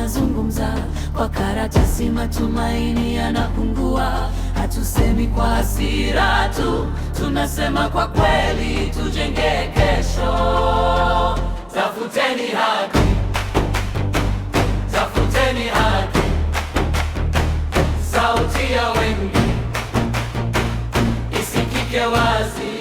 tunazungumza kwa karatasi, matumaini yanapungua. Hatusemi kwa hasira tu, tunasema kwa kweli, tujenge kesho. Tafuteni haki, tafuteni haki, sauti ya wengi isikike wazi.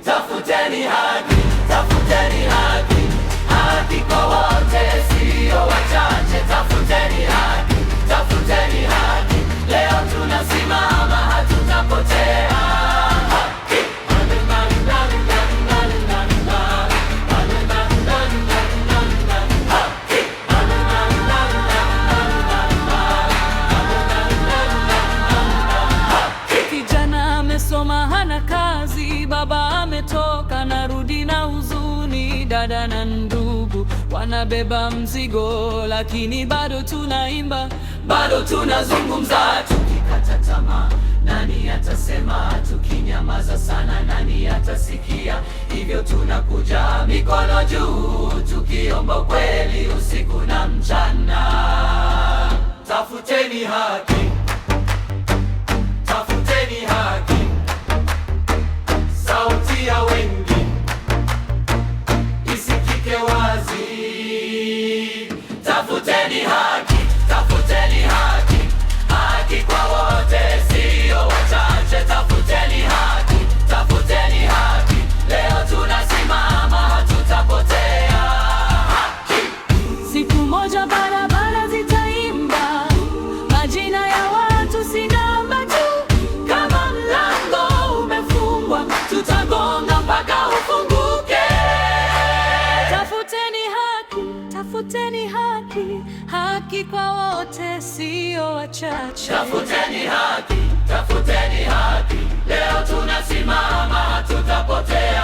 Tafuteni haki, tafuteni haki, haki kwa wote, sio wachache. Tafuteni haki, tafuteni haki, leo tunasimama, hatutapotea. Haki. Kijana amesoma hana kazi, baba ametoka narudi na huzuni, dada na ndugu wanabeba mzigo, lakini bado tunaimba, bado tunazungumza. Tukikata tamaa, nani atasema? Tukinyamaza sana, nani atasikia? Hivyo tunakuja mikono juu, tukiomba kweli usiku na mchana. Tafuteni haki, tafuteni haki, sauti ya wengi isikike wazi. Tafuteni haki, tafuteni haki, haki kwa wote, sio wachache. Tafuteni haki, tafuteni haki, leo tunasimama, hatutapotea. Haki. Siku moja barabara zitaimba majina ya watu, si namba tu. Kama mlango umefungwa, tutagonga mpaka ufunguke. Tafuteni haki, tafuteni haki, haki kwa wote, sio wachache. Tafuteni haki, tafuteni haki, leo tunasimama, hatutapotea.